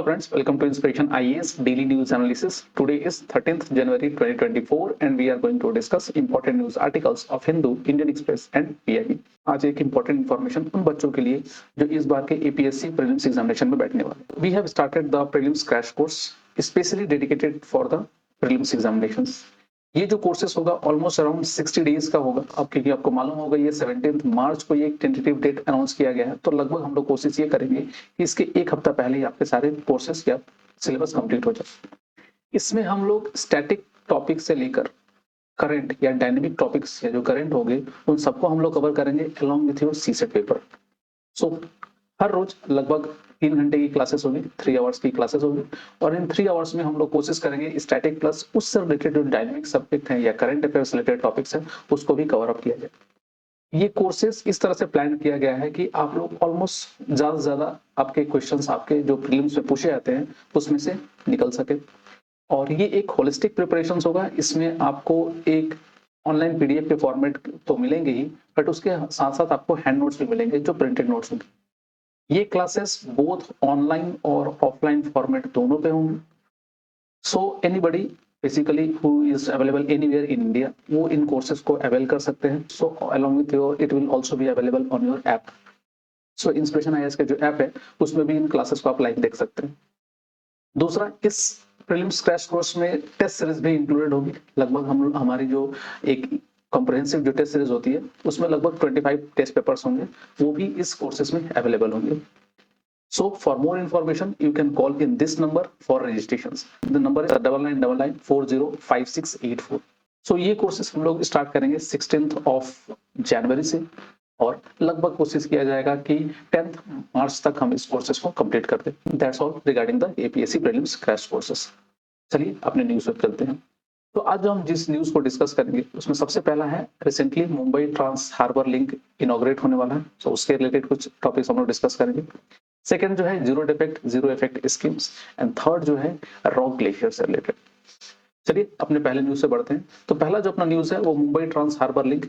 friends, welcome to Inspiration IAS Daily News Analysis. Today is 13th January 2024 and we are going to discuss important news articles of Hindu, Indian Express and PIB. आज एक important information उन बच्चों के लिए जो इस बार के APSC prelims examination में बैठने वाले। We have started the prelims crash course specially dedicated for the prelims examinations. ये जो कोर्सेस होगा ऑलमोस्ट अराउंड 60 डेज का होगा। अब क्योंकि आपको मालूम होगा ये 17 मार्च को ये एक टेंटेटिव डेट अनाउंस किया गया है, तो लगभग हम लोग कोशिश ये करेंगे कि इसके एक हफ्ता पहले ही आपके सारे कोर्सेस या सिलेबस कंप्लीट हो जाए। इसमें हम लोग स्टैटिक टॉपिक से लेकर करंट या डायनेमिक टॉपिक्स या जो करंट होंगे उन सबको हम लोग कवर करेंगे along with your CSAT paper. So हर रोज लगभग 3 घंटे की क्लासेस होगी, 3 आवर्स की क्लासेस होगी और इन 3 आवर्स में हम लोग कोशिश करेंगे स्टैटिक प्लस उससे रिलेटेड जो डायनेमिक सब्जेक्ट है या करंट अफेयर्स रिलेटेड टॉपिक्स है उसको भी कवर अप किया जाए। ये कोर्सेज इस तरह से प्लान किया गया है कि आप लोग ऑलमोस्ट ज्यादा से ज्यादा आपके क्वेश्चंस आपके जो प्रीलिम्स में पूछे जाते हैं उसमें से निकल सके। और ये एक होलिस्टिक प्रिपरेशन होगा। इसमें आपको एक ऑनलाइन पीडीएफ के फॉर्मेट तो मिलेंगे ही, बट उसके साथ साथ आपको हैंड नोट्स भी मिलेंगे जो प्रिंटेड नोट्स होंगे। ये क्लासेस बोथ ऑनलाइन और ऑफलाइन फॉर्मेट दोनों पे होंगे। So anybody basically who is available anywhere in India वो इन कोर्सेज को अवेल कर सकते हैं। So along with your it will also be available on your app. So inspiration IAS का जो ऐप है उसमें भी इन क्लासेस को आप लाइव देख सकते हैं। दूसरा, इस प्रीलिम्स क्रैश कोर्स में टेस्ट सीरीज भी इंक्लूडेड होगी। लगभग हम हमारी जो एक कॉम्प्रिहेंसिव जो टेस्ट सीरीज होती है उसमें लगभग 25 टेस्ट पेपर्स होंगे, वो भी इस कोर्सेज में अवेलेबल होंगे। So for more information, you can call in this number for registrations. The number is 9999405684. So ये कोर्सेज हम लोग स्टार्ट करेंगे 16th ऑफ जनवरी से और लगभग कोशिश किया जाएगा कि 10th मार्च तक हम इस कोर्सेज को कंप्लीट कर दें। That's all regarding the APSC prelims crash courses. चलिए अपने न्यूज पर चलते हैं। तो आज जो हम जिस न्यूज को डिस्कस करेंगे उसमें सबसे पहला है recently Mumbai trans harbour link inaugurate होने वाला है। तो उसके रिलेटेड कुछ टॉपिक्स हम लोग डिस्कस करेंगे। सेकंड जो है zero effect schemes and third जो है रॉक ग्लेशियर से रिलेटेड। चलिए अपने पहले न्यूज से बढ़ते हैं। तो पहला जो अपना न्यूज है वो मुंबई ट्रांस हार्बर लिंक,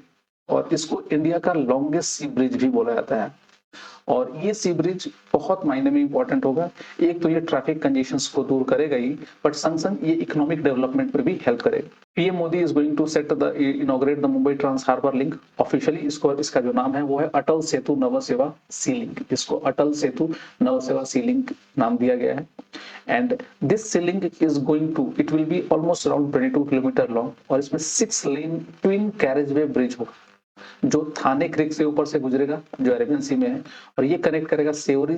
और इसको इंडिया का लॉन्गेस्ट सी ब्रिज भी बोला जाता है। और ये सी ब्रिज बहुत मायने में इंपॉर्टेंट होगा। एक तो ये ट्रैफिक कंजेशंस को दूर करेगा ही, बट संग संग ये इकोनॉमिक डेवलपमेंट पे भी हेल्प करेगा। PM Modi is going to set the inaugurate the Mumbai trans harbour link. Officially इसका जो नाम है वो है अटल सेतु नव सेवा सी लिंक। इसको अटल सेतु नव सेवा सी लिंक नाम दिया गया है। And this sea link is going to it will be almost around 22 kilometre long और इसमें 6 lane twin carriageway bridge होगा जो थाने क्रिक से ऊपर से गुजरेगा जो अरेबियन सी में है, और ये कनेक्ट करेगा Sewri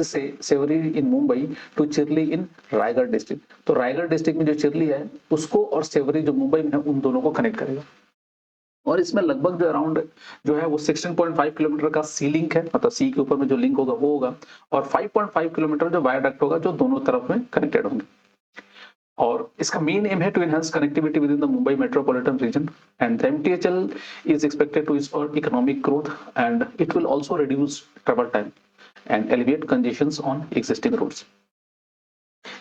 in Mumbai to Chirle in Raigad district. तो रायगढ़ डिस्ट्रिक्ट में जो चिरली है उसको और सेवरी जो मुंबई में है उन दोनों को कनेक्ट करेगा। और इसमें लगभग जो अराउंड जो है वो 16.5 किलोमीटर का सी लिंक है, मतलब सी के ऊपर में जो लिंक होगा वो होगा, और 5.5 किलोमीटर जो वायाडक्ट होगा जो दोनों तरफ में कनेक्टेड होंगे। और इसका मेन एम है to enhance connectivity within the Mumbai metropolitan region and the MTHL is expected to spot economic growth and it will also reduce travel time and alleviate congestions on existing roads.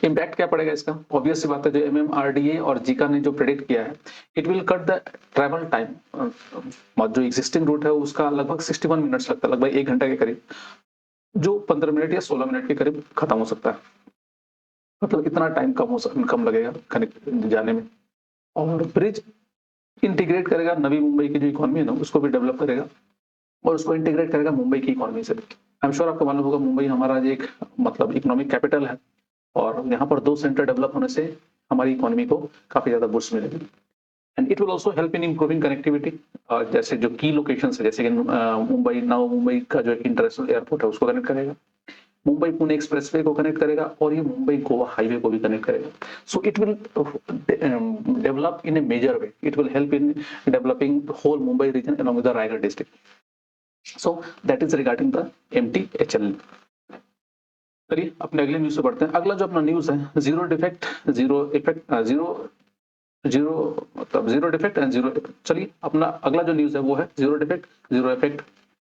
Impact क्या पड़ेगा इसका? Obvious सी बात है, जो MMRDA और Zika ने जो predict किया है, it will cut the travel time. जो एक्जिस्टिंग रूट है उसका लगभग 61 मिनट्स लगता है, लगभग 1 घंटा के करीब, जो 15 मिनट या 16 मिनट के करीब खत्म हो सकता है। मतलब इतना टाइम कम लगेगा कनेक्ट जाने में। और ब्रिज इंटीग्रेट करेगा नवी मुंबई की जो इकोनॉमी है ना उसको भी डेवलप करेगा और उसको इंटीग्रेट करेगा मुंबई की इकोनॉमी से। आई एम श्योर आपको मालूम होगा मुंबई हमारा एक मतलब इकोनॉमिक कैपिटल है और यहाँ पर 2 सेंटर डेवलप होने से हमारी इकोनॉमी को काफी ज्यादा बूस्ट मिलेगी। And it will also help in improving connectivity. जैसे जो की लोकेशन है जैसे कि मुंबई नव मुंबई का जो इंटरनेशनल एयरपोर्ट है उसको कनेक्ट करेगा, मुंबई पुणे एक्सप्रेसवे को कनेक्ट करेगा और ये मुंबई गोवा हाईवे को भी कनेक्ट करेगा। So it will develop in a major way. It will help in developing whole Mumbai region along with the Raigad district. So that is regarding the MTHL. चलिए अपने अगले न्यूज से बढ़ते हैं। अगला जो अपना न्यूज है जीरो डिफेक्ट एंड जीरो। चलिए अपना अगला जो न्यूज है वो है जीरो इफेक्ट।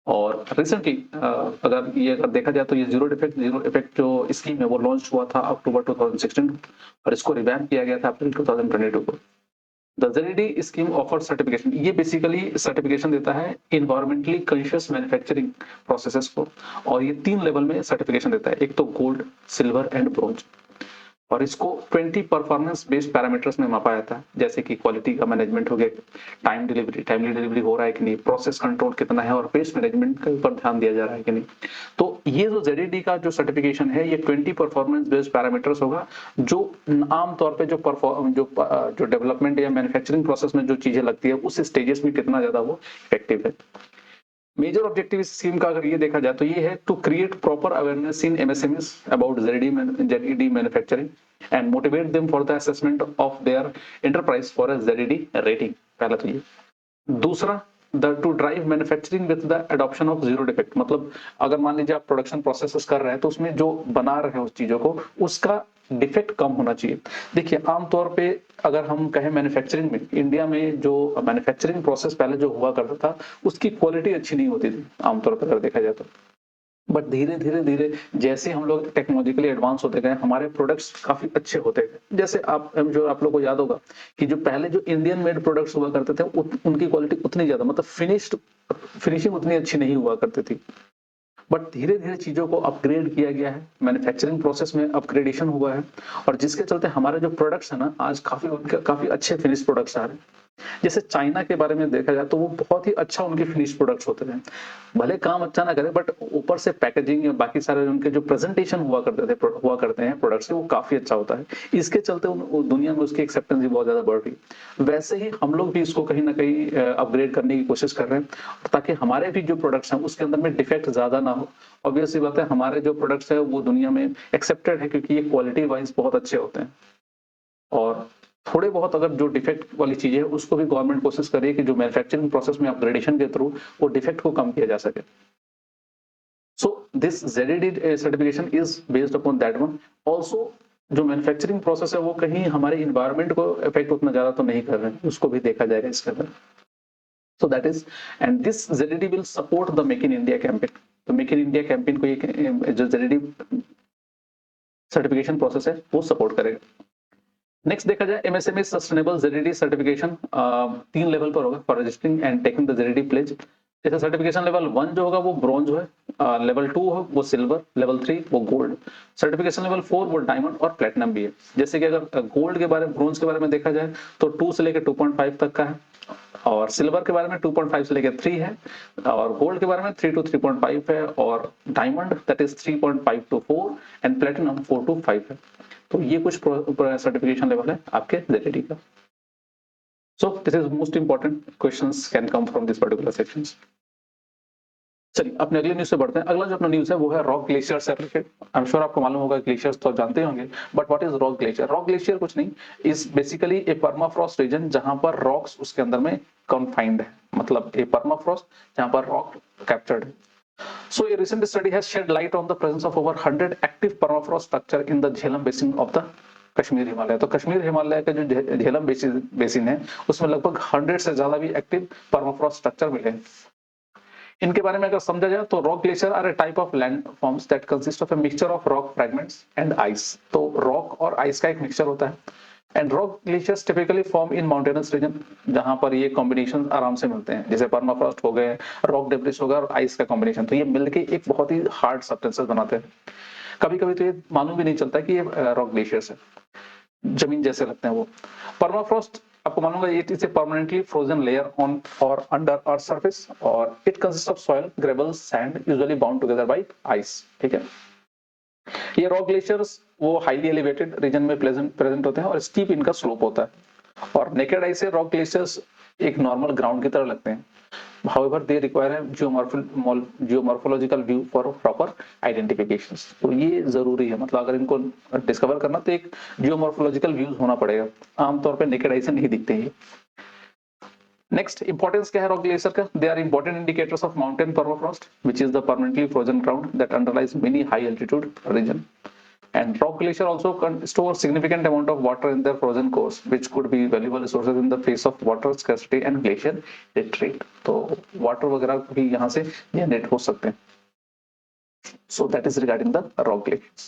और रिसेंटली अगर देखा जाए तो ये जीरो इफेक्ट जो स्कीम है वो लॉन्च हुआ था अक्टूबर 2016 और इसको रिवैम्प किया गया था अप्रैल 2022 को। द जेडीडी स्कीम ऑफर सर्टिफिकेशन, ये बेसिकली सर्टिफिकेशन देता है इन्वायरमेंटली कॉन्शियस मैन्युफैक्चरिंग प्रोसेसेस को, और ये 3 लेवल में सर्टिफिकेशन देता है। एक तो गोल्ड, सिल्वर एंड ब्रोंज। और इसको 20 परफॉर्मेंस बेस्ड पैरामीटर्स में मापा जाता है, जैसे कि क्वालिटी का मैनेजमेंट हो गया, टाइमली डिलीवरी हो रहा है कि नहीं, प्रोसेस कंट्रोल कितना है और पेस्ट मैनेजमेंट के ऊपर ध्यान दिया जा रहा है कि नहीं। तो ये जो ZED का जो सर्टिफिकेशन है, ये 20 परफॉर्मेंस बेस्ड पैरामीटर्स होगा, जो आमतौर पे जो डेवलपमेंट या मैन्युफैक्चरिंग प्रोसेस में जो चीजें लगती है उस स्टेजेस में कितना ज्यादा वो इफेक्टिव है। मेजर ऑब्जेक्टिव इस स्कीम का अगर ये देखा जाए तो ये है to create proper awareness in MSMEs about ZED manufacturing and motivate them for the assessment of their enterprise for a ZED rating. पहला तो ये। दूसरा, to drive manufacturing with the adoption of zero defect, मतलब अगर मान लीजिए आप production process कर रहे हैं तो उसमें जो बना रहे हैं उस चीजों को, उसका डिफेक्ट कम होना चाहिए। देखिए आमतौर पे अगर हम कहें मैन्युफैक्चरिंग में, इंडिया में जो मैन्युफैक्चरिंग प्रोसेस पहले जो हुआ करता था उसकी क्वालिटी अच्छी नहीं होती थी आमतौर पर अगर देखा जाए तो। बट धीरे धीरे जैसे हम लोग टेक्नोलॉजिकली एडवांस होते गए, हमारे प्रोडक्ट्स काफी अच्छे होते गए। जैसे आप लोग को याद होगा कि जो पहले जो इंडियन मेड प्रोडक्ट्स हुआ करते थे उनकी क्वालिटी उतनी ज्यादा, मतलब फिनिशिंग उतनी अच्छी नहीं हुआ करती थी। बट धीरे धीरे चीजों को अपग्रेड किया गया है, मैन्युफैक्चरिंग प्रोसेस में अपग्रेडेशन हुआ है, और जिसके चलते हमारे जो प्रोडक्ट्स है ना, आज काफी अच्छे फिनिश प्रोडक्ट्स आ रहे हैं। जैसे चाइना के बारे में देखा जाए तो वो बहुत ही अच्छा उनके फिनिश प्रोडक्ट्स होते हैं, भले काम अच्छा ना करे बट ऊपर से पैकेजिंग या बाकी सारे उनके जो प्रेजेंटेशन हुआ करते हैं प्रोडक्ट्स के, वो काफी अच्छा होता है। इसके चलते दुनिया में उसकी एक्सेप्टेंस भी बहुत ज्यादा बढ़ रही है। वैसे ही हम लोग भी इसको कहीं ना कहीं अपग्रेड करने की कोशिश कर रहे हैं, ताकि हमारे भी जो प्रोडक्ट्स हैं उसके अंदर में डिफेक्ट ज्यादा ना हो। ऑब्वियस सी बात है, हमारे जो प्रोडक्ट्स है वो दुनिया में एक्सेप्टेड है क्योंकि ये क्वालिटी वाइज बहुत अच्छे होते हैं। और थोड़े बहुत अगर जो डिफेक्ट वाली चीज है उसको भी गवर्नमेंट कोशिश करे कि जो मैन्युफैक्चरिंग प्रोसेस में अपग्रेडेशन के थ्रू वो डिफेक्ट को कम किया जा सके। So this ZED certification is based upon that one. Also जो मैन्युफैक्चरिंग प्रोसेस है वो कहीं हमारे इन्वायरमेंट को इफेक्ट उतना ज्यादा तो नहीं कर रहे हैं, उसको भी देखा जाएगा इसके अंदर। सो that is, and this ZED will support the make in India campaign. तो मेक इन इंडिया कैंपेन को ये जो ZED सर्टिफिकेशन प्रोसेस है वो सपोर्ट करेगा। नेक्स्ट देखा जाए MSME sustainable ZED certification 3 level पर होगा for registering and taking the ZED pledge. जैसे सर्टिफिकेशन लेवल 1 जो होगा वो ब्रॉन्ज है, लेवल 2 हो वो सिल्वर, लेवल 3 वो गोल्ड, सर्टिफिकेशन लेवल 4 वो डायमंड और प्लेटिनम भी है। जैसे कि अगर गोल्ड के बारे में, ब्रॉन्ज के बारे में देखा जाए तो 2 से लेकर 2.5 तक का है, और सिल्वर के बारे में 2.5 से लेकर 3 है, और गोल्ड के बारे में 3 to 3.5 है, और diamond that is 3.5 to 4 and platinum 4 to 5 है। तो ये कुछ सर्टिफिकेशन लेवल है आपके ZED का। So this is most important questions can come from this particular sections. चलिए अपने अगले न्यूज से बढ़ते हैं। अगला जो अपना न्यूज है वो है रॉक ग्लेशियर से रिलेटेड। आई एम श्योर आपको मालूम होगा, ग्लेशियर्स तो जानते होंगे, but what is rock glacier? Rock glacier कुछ नहीं, is basically a permafrost region जहां पर रॉक्स उसके अंदर में कन्फाइंड है, मतलब ए परमाफ्रॉस्ट जहां पर रॉक कैप्चर्ड है। So a recent study has shed light on the presence of over 100 active permafrost structure in the Jhelum basin of the Kashmir Himalaya. तो कश्मीर हिमालय का जो झेलम बेसिन है उसमें लगभग 100 से ज्यादा भी एक्टिव परमाफ्रॉस्ट स्ट्रक्चर मिले हैं। इनके बारे में अगर समझा जाए तो rock glacier are a type of landforms that consist of a mixture of rock fragments and ice. तो रॉक और आइस का एक मिक्सचर होता है। And rock glaciers typically form in mountainous region, जहां पर ये कॉम्बिनेशन आराम से मिलते हैं, जैसे परमाफ्रॉस्ट हो गए, रॉक डेब्रिस हो गया और आइस का कॉम्बिनेशन, तो ये मिलके एक बहुत ही हार्ड सब्सटेंसेस बनाते हैं। कभी कभी तो ये मालूम भी नहीं चलता कि ये रॉक ग्लेशियर्स है, जमीन जैसे लगते हैं वो। परमाफ्रॉस्ट आपको मालूम है it is a permanently frozen layer on और अंडर अर्थ सरफेस, और it consist of soil, gravel, sand usually bound together by ice. ठीक है, ये रॉक ग्लेशियर्स वो हाईली एलिवेटेड रीजन में प्रेजेंट होते हैं और स्टीप इनका स्लोप होता है, और नेकेड आई से रॉक ग्लेशियर्स एक नॉर्मल ग्राउंड की तरह लगते हैं। However, they require a geomorphological view for proper identifications। तो ये जरूरी है, मतलब अगर इनको डिस्कवर करना तो एक जियोमॉर्फोलॉजिकल व्यूज होना पड़ेगा, आमतौर पे नेकेड आई से नहीं दिखते हैं। नेक्स्ट इंपॉर्टेंस क्या है रॉक ग्लेशियर का? They are important indicators of mountain permafrost which is the permanently frozen ground that underlies many high altitude region. And rock glacier also store significant amount of water in their frozen cores, which could be valuable resources in the face of water scarcity and glacier retreat। तो water वगैरह भी यहाँ से generate हो सकते हैं। So that is regarding the rock glaciers।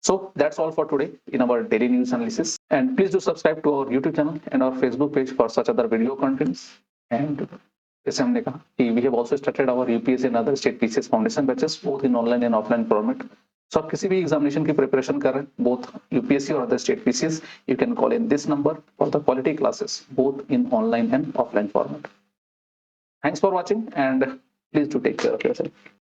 So that's all for today in our daily news analysis, and please do subscribe to our YouTube channel and our Facebook page for such other video contents। And जैसे हमने कहा कि we have also started our UPSC and other state PCS foundation batches both in online and offline format। सो आप किसी भी examination की preparation कर रहे हैं, बोथ यूपीएससी और other state PCS, you can call in this number for the quality classes both in online and offline format. Thanks for watching and please do take care of yourself.